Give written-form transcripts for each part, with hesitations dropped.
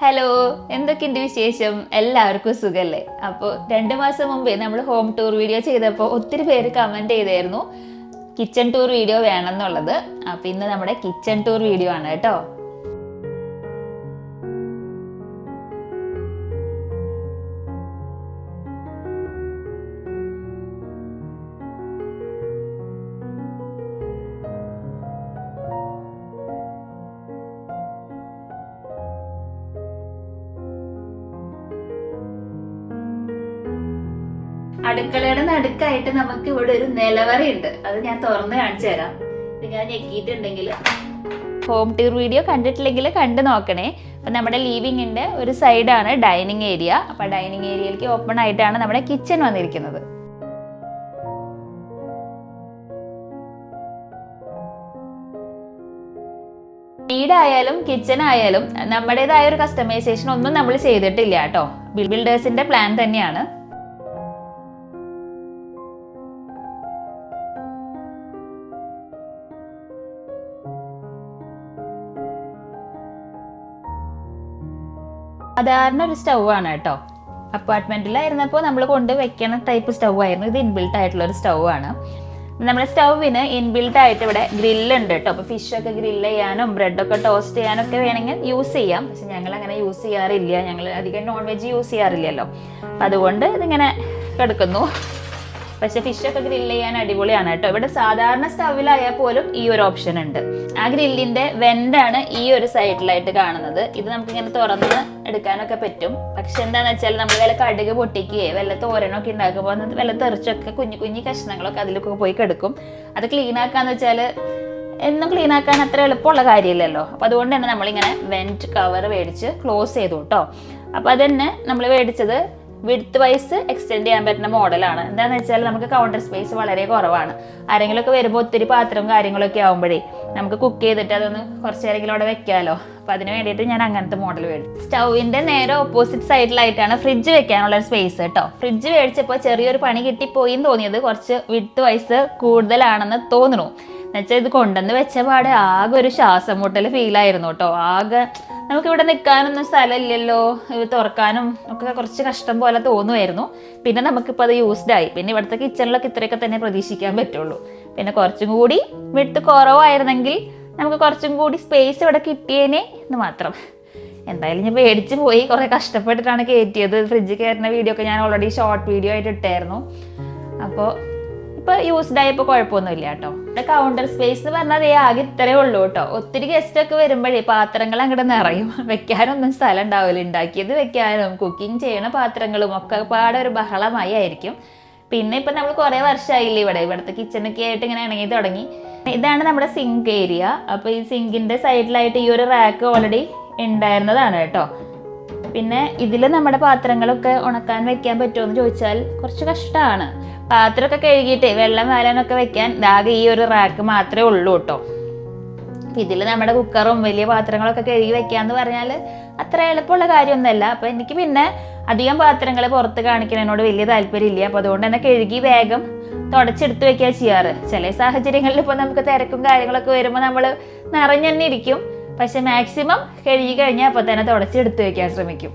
Hello, എന്തൊക്കെയുണ്ട് വിശേഷം? എല്ലാവർക്കും സുഖല്ലേ? അപ്പോൾ 2 മാസം മുമ്പേ നമ്മൾ ഹോം ടൂർ വീഡിയോ ചെയ്തപ്പോൾ ഒത്തിരി പേര് കമൻറ്റ് ചെയ്തായിരുന്നു കിച്ചൺ ടൂർ വീഡിയോ വേണമെന്നുള്ളത്. അപ്പോൾ ഇന്ന് നമ്മുടെ കിച്ചൺ ടൂർ വീഡിയോ ആണ് കേട്ടോ. അടുക്കളയുടെ നടുക്കായിട്ട് നമുക്ക് ഇവിടെ ഒരു നിലവറയുണ്ട്. അത് ഞാൻ തുറന്ന് കാണിച്ചു തരാം. ഇത് ഞാൻ ഞെക്കിയിട്ടുണ്ടെങ്കിൽ ഹോം ടൂർ വീഡിയോ കണ്ടിട്ടില്ലെങ്കിൽ കണ്ടു നോക്കണേ. അപ്പം നമ്മുടെ ലിവിങ്ങിന്റെ ഒരു സൈഡാണ് ഡൈനിങ് ഏരിയ. അപ്പം ഡൈനിങ് ഏരിയയിലേക്ക് ഓപ്പൺ ആയിട്ടാണ് നമ്മുടെ കിച്ചൺ വന്നിരിക്കുന്നത്. വീടായാലും കിച്ചൺ ആയാലും നമ്മുടേതായ ഒരു കസ്റ്റമൈസേഷൻ ഒന്നും നമ്മൾ ചെയ്തിട്ടില്ല കേട്ടോ. ബിൽഡേഴ്സിന്റെ പ്ലാൻ തന്നെയാണ്. സാധാരണ ഒരു സ്റ്റൗ ആണ് കേട്ടോ. അപ്പാർട്ട്മെന്റിലായിരുന്നപ്പോൾ നമ്മൾ കൊണ്ട് വെക്കണ ടൈപ്പ് സ്റ്റൗ ആയിരുന്നു. ഇത് ഇൻബിൽട്ട് ആയിട്ടുള്ള ഒരു സ്റ്റൗ ആണ്. നമ്മുടെ സ്റ്റൗവിന് ഇൻബിൽട്ട് ആയിട്ട് ഇവിടെ ഗ്രില്ലുണ്ട് കേട്ടോ. അപ്പോൾ ഫിഷൊക്കെ ഗ്രില്ല് ചെയ്യാനും ബ്രെഡൊക്കെ ടോസ്റ്റ് ചെയ്യാനും ഒക്കെ വേണമെങ്കിൽ യൂസ് ചെയ്യാം. പക്ഷെ ഞങ്ങൾ അങ്ങനെ യൂസ് ചെയ്യാറില്ല. ഞങ്ങൾ അധികം നോൺ വെജ് യൂസ് ചെയ്യാറില്ലല്ലോ. അതുകൊണ്ട് ഇതിങ്ങനെ കിടക്കുന്നു. പക്ഷെ ഫിഷൊക്കെ ഗ്രില്ല് ചെയ്യാൻ അടിപൊളിയാണ് കേട്ടോ. ഇവിടെ സാധാരണ സ്റ്റൗവിലായാൽ പോലും ഈ ഒരു ഓപ്ഷൻ ഉണ്ട്. ആ ഗ്രില്ലിന്റെ വെന്റാണ് ഈ ഒരു സൈഡിലായിട്ട് കാണുന്നത്. ഇത് നമുക്ക് ഇങ്ങനെ തുറന്ന് എടുക്കാനൊക്കെ പറ്റും. പക്ഷെ എന്താന്ന് വെച്ചാൽ നമ്മൾ വല്ല കടുക് പൊട്ടിക്കുകയോ വല്ല തോരനൊക്കെ ഉണ്ടാക്കുമ്പോൾ വല്ല തെറിച്ചൊക്കെ കുഞ്ഞു കുഞ്ഞു കഷ്ണങ്ങളൊക്കെ അതിലൊക്കെ പോയി കിടക്കും. അത് ക്ലീൻ ആക്കാന്ന് വെച്ചാൽ എന്നും ക്ലീൻ ആക്കാൻ അത്ര എളുപ്പമുള്ള കാര്യമില്ലല്ലോ. അപ്പൊ അതുകൊണ്ട് തന്നെ നമ്മളിങ്ങനെ വെന്റ് കവർ മേടിച്ച് ക്ലോസ് ചെയ്തു കേട്ടോ. അപ്പൊ അതന്നെ നമ്മൾ മേടിച്ചത് വിഡ്ത്ത് വൈസ് എക്സ്റ്റെൻഡ് ചെയ്യാൻ പറ്റുന്ന മോഡലാണ്. എന്താണെന്ന് വെച്ചാൽ നമുക്ക് കൗണ്ടർ സ്പേസ് വളരെ കുറവാണ്. ആരെങ്കിലുമൊക്കെ വരുമ്പോൾ ഒത്തിരി പാത്രവും കാര്യങ്ങളൊക്കെ ആകുമ്പോഴേ നമുക്ക് കുക്ക് ചെയ്തിട്ട് അതൊന്ന് കുറച്ച് നേരമെങ്കിലും അവിടെ വെക്കാമല്ലോ. അപ്പം അതിന് വേണ്ടിയിട്ട് ഞാൻ അങ്ങനത്തെ മോഡൽ മേടിച്ചു. സ്റ്റൗവിൻ്റെ നേരെ ഓപ്പോസിറ്റ് സൈഡിലായിട്ടാണ് ഫ്രിഡ്ജ് വെക്കാനുള്ള ഒരു സ്പേസ് കേട്ടോ. ഫ്രിഡ്ജ് മേടിച്ചപ്പോൾ ചെറിയൊരു പണി കിട്ടിപ്പോയി എന്ന് തോന്നിയത് കുറച്ച് വിഡ്ത്ത് വൈസ് കൂടുതലാണെന്ന് തോന്നുന്നു. എന്നുവെച്ചാൽ ഇത് കൊണ്ടുവന്ന് വെച്ച പാടെ ആകെ ഒരു ശ്വാസം മുട്ടൽ ഫീലായിരുന്നു കേട്ടോ. ആകെ നമുക്കിവിടെ നിൽക്കാനൊന്നും സ്ഥലമില്ലല്ലോ, തുറക്കാനും ഒക്കെ കുറച്ച് കഷ്ടം പോലെ തോന്നുമായിരുന്നു. പിന്നെ നമുക്കിപ്പോൾ അത് യൂസ്ഡ് ആയി. പിന്നെ ഇവിടുത്തെ കിച്ചണിലൊക്കെ ഇത്രയൊക്കെ തന്നെ പ്രതീക്ഷിക്കാൻ പറ്റുള്ളൂ. പിന്നെ കുറച്ചും കൂടി വിട്ട് കുറവായിരുന്നെങ്കിൽ നമുക്ക് കുറച്ചും കൂടി സ്പേസ് ഇവിടെ കിട്ടിയേനെ എന്ന് മാത്രം. എന്തായാലും ഞാൻ പേടിച്ച് പോയി. കുറേ കഷ്ടപ്പെട്ടിട്ടാണ് കയറ്റിയത്. ഫ്രിഡ്ജ് കയറുന്ന വീഡിയോ ഒക്കെ ഞാൻ ഓൾറെഡി ഷോർട്ട് വീഡിയോ ആയിട്ട് ഇട്ടായിരുന്നു. അപ്പോൾ ഇപ്പോൾ യൂസ്ഡ് ആയപ്പോൾ കുഴപ്പമൊന്നുമില്ല കേട്ടോ. ഇവിടെ കൗണ്ടർ സ്പേസ് എന്ന് പറഞ്ഞാൽ ആകെ ഇത്രയേ ഉള്ളൂ കേട്ടോ. ഒത്തിരി ഗസ്റ്റ് ഒക്കെ വരുമ്പോഴേ പാത്രങ്ങൾ അങ്ങോട്ട് നിറയും. വെക്കാനൊന്നും സ്ഥലം ഉണ്ടാവില്ല. ഉണ്ടാക്കിയത് വെക്കാനും കുക്കിംഗ് ചെയ്യണ പാത്രങ്ങളും ഒക്കെ പാടെ ഒരു ബഹളമായി ആയിരിക്കും. പിന്നെ ഇപ്പം നമ്മൾ കുറേ വർഷമായില്ലേ ഇവിടുത്തെ കിച്ചണൊക്കെ ആയിട്ട് ഇങ്ങനെ ഇണങ്ങി തുടങ്ങി. ഇതാണ് നമ്മുടെ സിങ്ക് ഏരിയ. അപ്പോൾ ഈ സിങ്കിൻ്റെ സൈഡിലായിട്ട് ഈ ഒരു റാക്ക് ഓൾറെഡി ഉണ്ടായിരുന്നതാണ് കേട്ടോ. പിന്നെ ഇതിൽ നമ്മുടെ പാത്രങ്ങളൊക്കെ ഉണക്കാൻ വെക്കാൻ പറ്റുമോ എന്ന് ചോദിച്ചാൽ കുറച്ച് കഷ്ടമാണ്. പാത്രമൊക്കെ കഴുകിയിട്ടേ വെള്ളം വാരാനൊക്കെ വെക്കാൻ ആകെ ഈ ഒരു റാക്ക് മാത്രമേ ഉള്ളൂ കേട്ടോ. ഇതിൽ നമ്മുടെ കുക്കറും വലിയ പാത്രങ്ങളൊക്കെ കഴുകി വെക്കാന്ന് പറഞ്ഞാൽ അത്ര എളുപ്പമുള്ള കാര്യമൊന്നുമല്ല. അപ്പം എനിക്ക് പിന്നെ അധികം പാത്രങ്ങൾ പുറത്ത് കാണിക്കുന്നതിനോട് വലിയ താല്പര്യമില്ല. അപ്പോൾ അതുകൊണ്ട് തന്നെ കഴുകി വേഗം തുടച്ചെടുത്ത് വെക്കുക ചെയ്യാറ്. ചില സാഹചര്യങ്ങളിൽ ഇപ്പോൾ നമുക്ക് തിരക്കും കാര്യങ്ങളൊക്കെ വരുമ്പോൾ നമ്മൾ നിറഞ്ഞു തന്നെ ഇരിക്കും. പക്ഷെ മാക്സിമം കഴുകി കഴിഞ്ഞാൽ അപ്പോൾ തന്നെ തുടച്ചെടുത്ത് വെക്കാൻ ശ്രമിക്കും.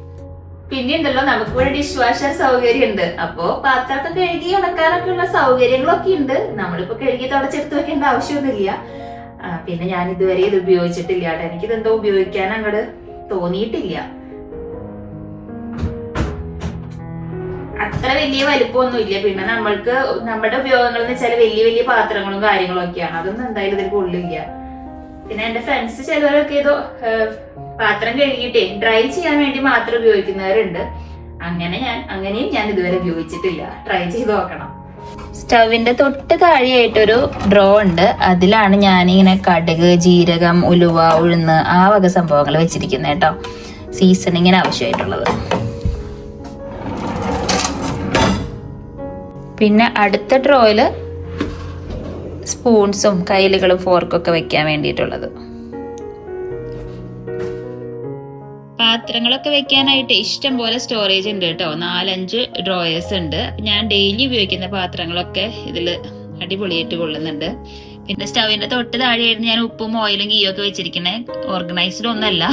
പിന്നെ ഉണ്ടല്ലോ നമുക്ക് ഇവിടെ ഡിഷ് വാഷർ സൗകര്യം ഉണ്ട്. അപ്പോ പാത്രമൊക്കെ കഴുകി ഉണക്കാനൊക്കെ ഉള്ള സൗകര്യങ്ങളൊക്കെ ഉണ്ട്. നമ്മളിപ്പോ കഴുകി തുടച്ചെടുത്ത് വെക്കേണ്ട ആവശ്യമൊന്നുമില്ല. പിന്നെ ഞാൻ ഇതുവരെ ഇത് ഉപയോഗിച്ചിട്ടില്ല കേട്ടോ. എനിക്കിത് എന്തോ ഉപയോഗിക്കാൻ അങ്ങോട്ട് തോന്നിയിട്ടില്ല. അത്ര വലിയ വലിപ്പമൊന്നുമില്ല. പിന്നെ നമ്മൾക്ക് നമ്മുടെ ഉപയോഗങ്ങൾ എന്ന് വെച്ചാൽ വലിയ വലിയ പാത്രങ്ങളും കാര്യങ്ങളും ഒക്കെയാണ്. അതൊന്നും എന്തായാലും ഇതിൽ കൊള്ളില്ല. പിന്നെ എന്റെ ഫ്രണ്ട്സ് ചിലവരൊക്കെ ഇത് പാത്രം കഴുകിയിട്ടേ ഡ്രൈ ചെയ്യാൻ വേണ്ടി മാത്രം ഉപയോഗിക്കുന്നവരുണ്ട്. അങ്ങനെയും ഞാൻ ഇതുവരെ ഉപയോഗിച്ചിട്ടില്ല. ട്രൈ ചെയ്ത് നോക്കണം. സ്റ്റൗവിന്റെ തൊട്ട് താഴെയായിട്ടൊരു ഡ്രോ ഉണ്ട്. അതിലാണ് ഞാനിങ്ങനെ കടുക്, ജീരകം, ഉലുവ, ഉഴുന്ന് ആ വക സംഭവങ്ങൾ വെച്ചിരിക്കുന്നത് കേട്ടോ. സീസണിങ്ങിന് ആവശ്യമായിട്ടുള്ളത്. പിന്നെ അടുത്ത ഡ്രോയില് സ്പൂൺസും കയ്യിലുകളും ഫോർക്കൊക്കെ വെക്കാൻ വേണ്ടിയിട്ടുള്ളത്. പാത്രങ്ങളൊക്കെ വെക്കാനായിട്ട് ഇഷ്ടം പോലെ സ്റ്റോറേജ് ഉണ്ട് കേട്ടോ. 4-5 ഡ്രോയേഴ്സ് ഉണ്ട്. ഞാൻ ഡെയിലി ഉപയോഗിക്കുന്ന പാത്രങ്ങളൊക്കെ ഇതിൽ അടിപൊളിയായിട്ട് കൊള്ളുന്നുണ്ട്. പിന്നെ സ്റ്റവിന്റെ തൊട്ട് താഴെയായിരുന്നു ഞാൻ ഉപ്പും ഓയിലും ഗീയൊക്കെ വെച്ചിരിക്കുന്നത്. ഓർഗനൈസ്ഡ് ഒന്നല്ല,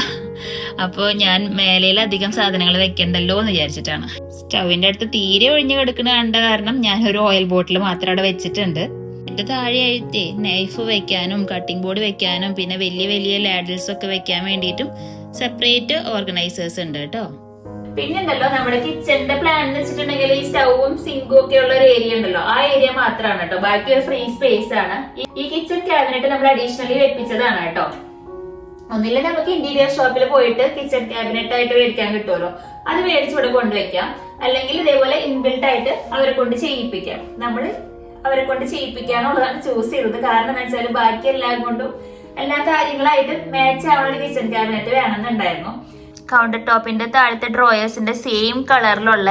അപ്പോൾ ഞാൻ മേലയിൽ അധികം സാധനങ്ങൾ വെക്കണ്ടല്ലോ എന്ന് വിചാരിച്ചിട്ടാണ്. സ്റ്റൗവിന്റെ അടുത്ത് തീരെ ഒഴിഞ്ഞു കിടക്കുന്ന കണ്ട കാരണം ഞാൻ ഒരു ഓയിൽ ബോട്ടിൽ മാത്രം അവിടെ വെച്ചിട്ടുണ്ട്. എന്റെ താഴെയായിട്ട് നൈഫ് വെക്കാനും കട്ടിംഗ് ബോർഡ് വെക്കാനും പിന്നെ വലിയ വലിയ ലാഡിൽസ് ഒക്കെ വെക്കാൻ വേണ്ടിയിട്ടും സെപ്പറേറ്റ് ഓർഗനൈസേഴ്സ് ഉണ്ട് കേട്ടോ. പിന്നെന്തല്ലോ നമ്മുടെ കിച്ചണിന്റെ പ്ലാൻ എന്ന് വെച്ചിട്ടുണ്ടെങ്കിൽ ഈ സ്റ്റൗവും സിങ്കും ഒക്കെ ഉള്ള ഒരു ഏരിയ ഉണ്ടല്ലോ, ആ ഏരിയ മാത്രമാണ് കേട്ടോ. ബാക്കി ഒരു ഫ്രീ സ്പേസ് ആണ്. ഈ കിച്ചൺ ക്യാബിനറ്റ് നമ്മൾ അഡീഷണലി വെപ്പിച്ചതാണ് കേട്ടോ. ഒന്നില്ല നമുക്ക് ഇന്റീരിയർ ഷോപ്പിൽ പോയിട്ട് കിച്ചൺ ക്യാബിനറ്റ് ആയിട്ട് മേടിക്കാൻ കിട്ടുമല്ലോ, അത് മേടിച്ചിവിടെ കൊണ്ടുവയ്ക്കാം. അല്ലെങ്കിൽ ഇതേപോലെ ഇൻബിൽട്ട് ആയിട്ട് അവരെ കൊണ്ട് ചെയ്യിപ്പിക്കാം. നമ്മൾ അവരെ കൊണ്ട് ചെയ്യിപ്പിക്കാനുള്ളതാണ് ചൂസ് ചെയ്തത്. കാരണം എന്താ വെച്ചാൽ ബാക്കി എല്ലാം കൊണ്ടും എല്ലാ കാര്യങ്ങളായിട്ട് മാച്ച് ആവുന്ന ഒരു കിച്ചൺ ക്യാബിനറ്റ് വേണമെന്നുണ്ടായിരുന്നു. കൗണ്ടർ ടോപ്പിന്റെ താഴത്തെ ഡ്രോയേഴ്സിന്റെ സെയിം കളറിലുള്ള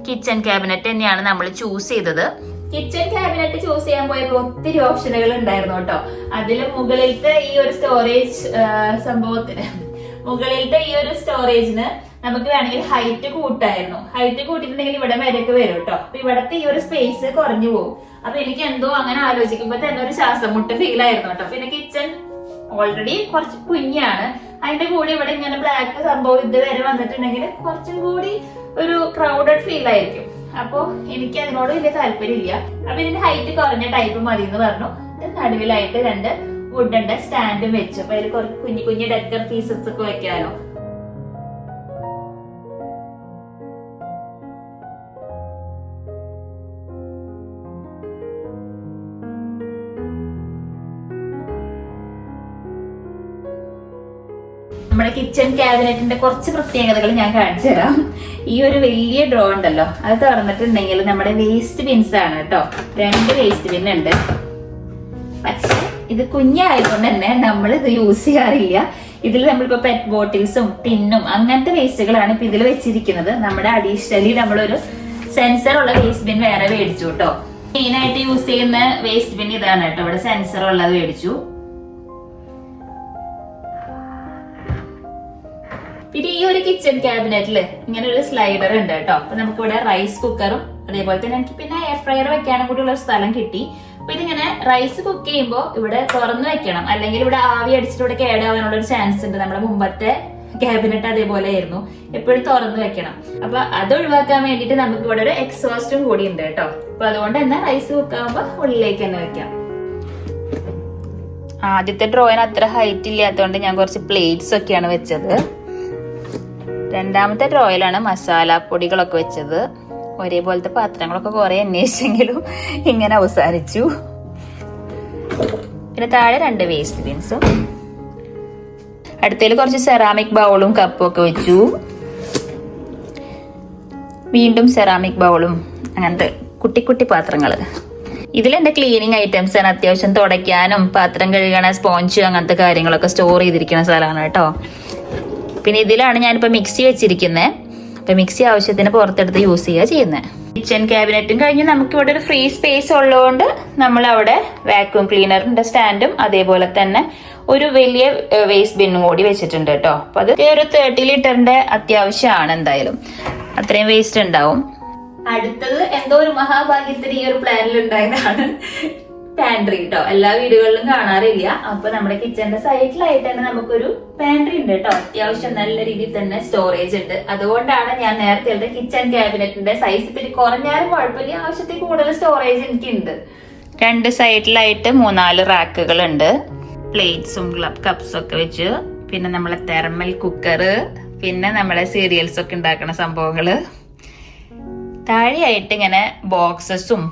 കിച്ചൺ ക്യാബിനറ്റ് തന്നെയാണ് നമ്മൾ ചൂസ് ചെയ്തത്. കിച്ചൺ ക്യാബിനറ്റ് ചൂസ് ചെയ്യാൻ പോയപ്പോൾ ഒത്തിരി ഓപ്ഷനുകൾ ഉണ്ടായിരുന്നു കേട്ടോ. അതിൽ മുകളിലത്തെ ഈ ഒരു സ്റ്റോറേജ് മുകളിലത്തെ ഈ ഒരു സ്റ്റോറേജിന് നമുക്ക് വേണമെങ്കിൽ ഹൈറ്റ് കൂട്ടായിരുന്നു. ഹൈറ്റ് കൂട്ടിയിട്ടുണ്ടെങ്കിൽ ഇവിടെ വരെയൊക്കെ വരും കേട്ടോ. അപ്പൊ ഇവിടത്തെ ഈ ഒരു സ്പേസ് കുറഞ്ഞു പോകും. അപ്പൊ എനിക്ക് എന്തോ അങ്ങനെ ആലോചിക്കുമ്പോ തന്നെ ഒരു ശ്വാസം മുട്ട് ഫീൽ ആയിരുന്നു കേട്ടോ. പിന്നെ കിച്ചൺ ഓൾറെഡി കുറച്ച് കുഞ്ഞാണ്, അതിന്റെ കൂടെ ഇവിടെ ഇങ്ങനെ ബ്ലാക്ക് സംഭവം ഇതുവരെ വന്നിട്ടുണ്ടെങ്കിൽ കുറച്ചും കൂടി ഒരു ക്രൗഡഡ് ഫീൽ ആയിരിക്കും. അപ്പൊ എനിക്ക് അതിനോട് വലിയ താല്പര്യമില്ല. അപ്പൊ ഇതിന്റെ ഹൈറ്റ് കുറഞ്ഞ ടൈപ്പ് മതി എന്ന് പറഞ്ഞു. നടുവിലായിട്ട് 2 വുഡന്റെ സ്റ്റാൻഡും വെച്ചു. അപ്പൊ അതിൽ കുറച്ച് കുഞ്ഞു കുഞ്ഞു ഡെക്കർ പീസസ് ഒക്കെ വെക്കാനോ. നമ്മുടെ കിച്ചൺ ക്യാബിനറ്റിന്റെ കുറച്ച് പ്രത്യേകതകൾ ഞാൻ കാണിച്ചു തരാം. ഈ ഒരു വലിയ ഡ്രോ ഉണ്ടല്ലോ, അത് തുറന്നിട്ടുണ്ടെങ്കിൽ നമ്മുടെ വേസ്റ്റ് ബിൻസ് ആണ് കേട്ടോ. 2 വേസ്റ്റ് ബിൻ ഉണ്ട്. പക്ഷെ ഇത് കുഞ്ഞായതുകൊണ്ട് തന്നെ നമ്മൾ ഇത് യൂസ് ചെയ്യാറില്ല. ഇതിൽ നമ്മളിപ്പോ പെറ്റ് ബോട്ടിൽസും ടിന്നും അങ്ങനത്തെ വേസ്റ്റുകളാണ് ഇപ്പൊ ഇതിൽ വെച്ചിരിക്കുന്നത്. നമ്മുടെ അഡീഷണലി നമ്മളൊരു സെൻസർ ഉള്ള വേസ്റ്റ് ബിൻ വേറെ മേടിച്ചു കേട്ടോ. മെയിനായിട്ട് യൂസ് ചെയ്യുന്ന വേസ്റ്റ് ബിൻ ഇതാണ് കേട്ടോ. ഇവിടെ സെൻസർ ഉള്ളത് മേടിച്ചു. പിന്നെ ഈ ഒരു കിച്ചൺ ക്യാബിനറ്റില് ഇങ്ങനെ ഒരു സ്ലൈഡർ ഉണ്ട് കേട്ടോ. അപ്പൊ നമുക്ക് ഇവിടെ റൈസ് കുക്കറും അതേപോലെ തന്നെ എനിക്ക് പിന്നെ എയർ ഫ്രയർ വെക്കാനും കൂടി ഉള്ള സ്ഥലം കിട്ടി. അപ്പൊ ഇതിങ്ങനെ റൈസ് കുക്ക് ചെയ്യുമ്പോൾ ഇവിടെ തുറന്നു വെക്കണം, അല്ലെങ്കിൽ ഇവിടെ ആവി അടിച്ചിട്ട് ഇവിടെ കേടാവാനുള്ള ഒരു ചാൻസ് ഉണ്ട്. നമ്മുടെ മുമ്പത്തെ ക്യാബിനറ്റ് അതേപോലെ ആയിരുന്നു, എപ്പോഴും തുറന്നു വെക്കണം. അപ്പൊ അത് ഒഴിവാക്കാൻ വേണ്ടിയിട്ട് നമുക്ക് ഇവിടെ ഒരു എക്സോസ്റ്റും കൂടി ഉണ്ട് കേട്ടോ. അപ്പൊ അതുകൊണ്ട് തന്നെ റൈസ് കുക്ക് ആകുമ്പോ ഉള്ളിലേക്ക് തന്നെ വെക്കാം. ആദ്യത്തെ ഡ്രോയിന് അത്ര ഹൈറ്റ് ഇല്ലാത്തതുകൊണ്ട് ഞാൻ കുറച്ച് പ്ലേറ്റ്സ് ഒക്കെയാണ് വെച്ചത്. രണ്ടാമത്തെ ഡ്രോയിലാണ് മസാല പൊടികളൊക്കെ വെച്ചത്. ഒരേപോലത്തെ പാത്രങ്ങളൊക്കെ കുറെ അന്വേഷിച്ചെങ്കിലും ഇങ്ങനെ അവസാനിച്ചു. പിന്നെ താഴെ 2 വേസ്റ്റ് ബിൻസും. അടുത്തതിൽ കുറച്ച് സെറാമിക് ബൗളും കപ്പും ഒക്കെ വെച്ചു. വീണ്ടും സെറാമിക് ബൗളും അങ്ങനത്തെ കുട്ടി കുട്ടി പാത്രങ്ങൾ. ഇതിലെന്റെ ക്ലീനിങ് ഐറ്റംസ് ആണ്. അത്യാവശ്യം തുടയ്ക്കാനും പാത്രം കഴുകണ സ്പോഞ്ച് അങ്ങനത്തെ കാര്യങ്ങളൊക്കെ സ്റ്റോർ ചെയ്തിരിക്കുന്ന സ്ഥലമാണ് കേട്ടോ. പിന്നെ ഇതിലാണ് ഞാനിപ്പോൾ മിക്സി വെച്ചിരിക്കുന്നത്. അപ്പൊ മിക്സി ആവശ്യത്തിന് പുറത്തെടുത്ത് യൂസ് ചെയ്യുന്നത്. കിച്ചൺ ക്യാബിനറ്റും കഴിഞ്ഞ് നമുക്ക് ഇവിടെ ഒരു ഫ്രീ സ്പേസ് ഉള്ളതുകൊണ്ട് നമ്മൾ അവിടെ വാക്യൂം ക്ലീനറിന്റെ സ്റ്റാൻഡും അതേപോലെ തന്നെ ഒരു വലിയ വേസ്റ്റ് ബിന്നും കൂടി വെച്ചിട്ടുണ്ട് കേട്ടോ. അപ്പൊ അത് ഒരു 30 ലിറ്ററിന്റെ അത്യാവശ്യമാണ്. എന്തായാലും അത്രയും വേസ്റ്റ് ഉണ്ടാവും. അടുത്തത് എന്തോ ഒരു മഹാഭാഗ്യത്തിന് ഈ ഒരു പ്ലാനിൽ ഉണ്ടായതാണ് പാൻട്രി കേട്ടോ. എല്ലാ വീടുകളിലും കാണാറില്ല. അപ്പൊ നമ്മുടെ കിച്ചണിന്റെ സൈഡിലായിട്ട് തന്നെ നമുക്കൊരു പാൻട്രി ഉണ്ട് കേട്ടോ. അത്യാവശ്യം നല്ല രീതിയിൽ തന്നെ സ്റ്റോറേജ് ഉണ്ട്. അതുകൊണ്ടാണ് ഞാൻ നേരത്തെ കിച്ചൺ ക്യാബിനറ്റിന്റെ സൈസ് ഇത്തിരി കുറഞ്ഞാലും കുഴപ്പമില്ല, ആവശ്യത്തിൽ കൂടുതൽ സ്റ്റോറേജ് എനിക്കുണ്ട്. 2 സൈഡിലായിട്ട് 3-4 റാക്കുകൾ ഉണ്ട്. പ്ലേറ്റ്സും കപ്സും ഒക്കെ വെച്ച്, പിന്നെ നമ്മളെ തെർമൽ കുക്കർ, പിന്നെ നമ്മളെ സീരിയൽസ് ഒക്കെ ഉണ്ടാക്കുന്ന സംഭവങ്ങള്. താഴെയായിട്ട് ഇങ്ങനെ ബോക്സസും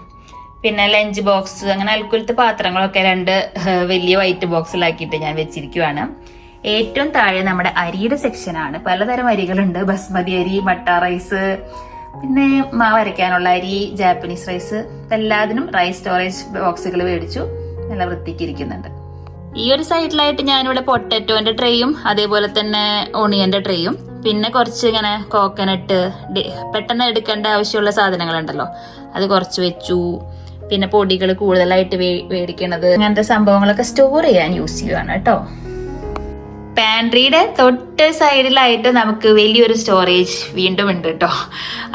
പിന്നെ ലഞ്ച് ബോക്സ് അങ്ങനെ അൽക്കുലത്തെ പാത്രങ്ങളൊക്കെ 2 വലിയ വൈറ്റ് ബോക്സിലാക്കിയിട്ട് ഞാൻ വെച്ചിരിക്കുവാണ്. ഏറ്റവും താഴെ നമ്മുടെ അരിയുടെ സെക്ഷനാണ്. പലതരം അരികളുണ്ട്. ബസ്മതി അരി, മട്ട റൈസ്, പിന്നെ മാവ് അരയ്ക്കാനുള്ള അരി, ജാപ്പനീസ് റൈസ്. എല്ലാത്തിനും റൈസ് സ്റ്റോറേജ് ബോക്സുകൾ മേടിച്ചു. നല്ല വൃത്തിക്ക് ഇരിക്കുന്നുണ്ട്. ഈ ഒരു സൈഡിലായിട്ട് ഞാനിവിടെ പൊട്ടറ്റോന്റെ ട്രേയും അതേപോലെ തന്നെ ഓണിയന്റെ ട്രേയും പിന്നെ കുറച്ച് ഇങ്ങനെ കോക്കനട്ട് പെട്ടെന്ന് എടുക്കേണ്ട ആവശ്യമുള്ള സാധനങ്ങളുണ്ടല്ലോ അത് കുറച്ച് വെച്ചു. പിന്നെ പൊടികൾ കൂടുതലായിട്ട് മേടിക്കണത് അങ്ങനത്തെ സംഭവങ്ങളൊക്കെ സ്റ്റോർ ചെയ്യാൻ യൂസ് ചെയ്യുവാണ് കേട്ടോ. പാൻട്രിയുടെ തൊട്ട് സൈഡിലായിട്ട് നമുക്ക് വലിയൊരു സ്റ്റോറേജ് വീണ്ടും ഉണ്ട് കേട്ടോ.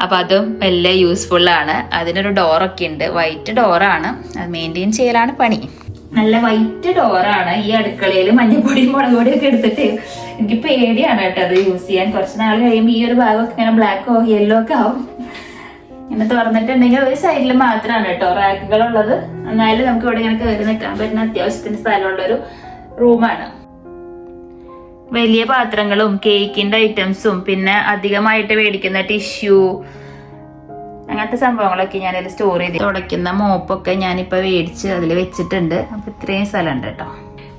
അപ്പൊ അതും വലിയ യൂസ്ഫുൾ ആണ്. അതിനൊരു ഡോറൊക്കെ ഉണ്ട്. വൈറ്റ് ഡോറാണ്. അത് മെയിൻറ്റെയിൻ ചെയ്യലാണ് പണി. നല്ല വൈറ്റ് ഡോറാണ്. ഈ അടുക്കളയിൽ മഞ്ഞപ്പൊടിയും മുളക് പൊടിയും ഒക്കെ എടുത്തിട്ട് എനിക്ക് പേടിയാണ് കേട്ടോ അത് യൂസ് ചെയ്യാൻ. കുറച്ച് നാൾ കഴിയുമ്പോൾ ഈ ഒരു ഭാഗമൊക്കെ ഇങ്ങനെ ബ്ലാക്കോ യെല്ലോ ഒക്കെ ആവും. ഇങ്ങനെ തുറന്നിട്ടുണ്ടെങ്കിൽ ഒരു സൈഡിൽ മാത്രമാണ് കേട്ടോ റാക്കുകളുള്ളത്. എന്നാലും നമുക്ക് ഇവിടെ ഇങ്ങനെ കയറി നിൽക്കാൻ പറ്റുന്ന അത്യാവശ്യത്തിന് സ്ഥലമുള്ളൊരു റൂമാണ്. വലിയ പാത്രങ്ങളും കേക്കിന്റെ ഐറ്റംസും പിന്നെ അധികമായിട്ട് മേടിക്കുന്ന ടിഷ്യൂ അങ്ങനത്തെ സംഭവങ്ങളൊക്കെ ഞാനതിൽ സ്റ്റോർ ചെയ്ത്, തുടയ്ക്കുന്ന മോപ്പൊക്കെ ഞാനിപ്പോ മേടിച്ച് അതിൽ വെച്ചിട്ടുണ്ട്. അപ്പൊ ഇത്രയും സ്ഥലമുണ്ട് കേട്ടോ.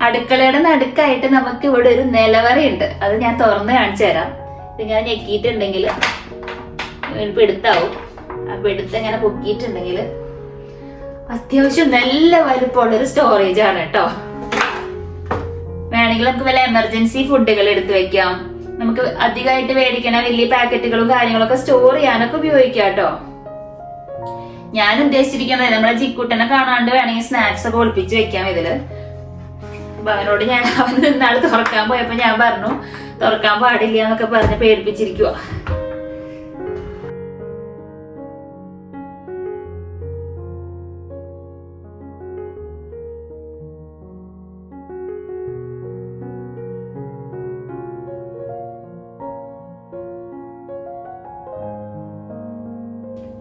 അടുക്കളയുടെ നടുക്കായിട്ട് നമുക്ക് ഇവിടെ ഒരു നിലവറയുണ്ട്. അത് ഞാൻ തുറന്ന് കാണിച്ചു തരാം. ഇത് ഞാൻ ഞെക്കിയിട്ടുണ്ടെങ്കിൽ പിടുത്താവും. ആ പിടുത്ത് ഇങ്ങനെ പൊക്കിയിട്ടുണ്ടെങ്കിൽ അത്യാവശ്യം നല്ല വലുപ്പമുള്ളൊരു സ്റ്റോറേജ് ആണ് കേട്ടോ. വേണമെങ്കിൽ നമുക്ക് വല്ല എമർജൻസി ഫുഡുകൾ എടുത്തു വെക്കാം. നമുക്ക് അധികമായിട്ട് മേടിക്കണ വലിയ പാക്കറ്റുകളും കാര്യങ്ങളൊക്കെ സ്റ്റോർ ചെയ്യാനൊക്കെ ഉപയോഗിക്കാം കേട്ടോ. ഞാൻ ഉദ്ദേശിച്ചിരിക്കുന്നത് നമ്മളെ ജിക്കൂട്ടനെ കാണാണ്ട് വേണമെങ്കിൽ സ്നാക്സ് ഒക്കെ ഒളിപ്പിച്ച് വെക്കാം ഇതില്. അപ്പൊ അവനോട് ഞാൻ അവന് ഇന്നാള് തുറക്കാൻ പോയപ്പോ ഞാൻ പറഞ്ഞു തുറക്കാൻ പാടില്ല എന്നൊക്കെ പറഞ്ഞ് പേടിപ്പിച്ചിരിക്കുക.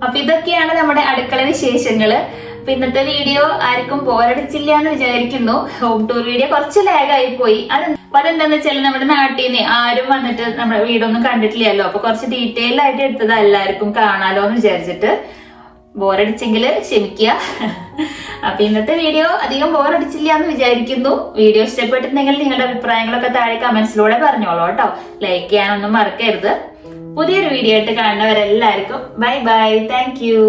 അപ്പൊ ഇതൊക്കെയാണ് നമ്മുടെ അടുക്കള വിശേഷങ്ങള്. അപ്പൊ ഇന്നത്തെ വീഡിയോ ആർക്കും ബോറടിച്ചില്ല എന്ന് വിചാരിക്കുന്നു. ഹോം ടൂർ വീഡിയോ കുറച്ച് ലാഗായി പോയി. അതെന്താന്ന് വെച്ചാൽ നമ്മുടെ നാട്ടിൽ നിന്ന് ആരും വന്നിട്ട് നമ്മുടെ വീടൊന്നും കണ്ടിട്ടില്ലല്ലോ. അപ്പൊ കുറച്ച് ഡീറ്റെയിൽ ആയിട്ട് എടുത്തത് എല്ലാവർക്കും കാണാലോ എന്ന് വിചാരിച്ചിട്ട്. ബോറടിച്ചെങ്കിൽ ക്ഷമിക്കുക. അപ്പൊ ഇന്നത്തെ വീഡിയോ അധികം ബോറടിച്ചില്ല എന്ന് വിചാരിക്കുന്നു. വീഡിയോ ഇഷ്ടപ്പെട്ടിട്ടുണ്ടെങ്കിൽ നിങ്ങളുടെ അഭിപ്രായങ്ങളൊക്കെ താഴെ കമന്റ്സിലൂടെ പറഞ്ഞോളൂ കേട്ടോ. ലൈക്ക് ചെയ്യാനൊന്നും മറക്കരുത്. പുതിയൊരു വീഡിയോ ആയിട്ട് കാണുന്നവരെല്ലാവർക്കും ബൈ ബൈ. Thank you.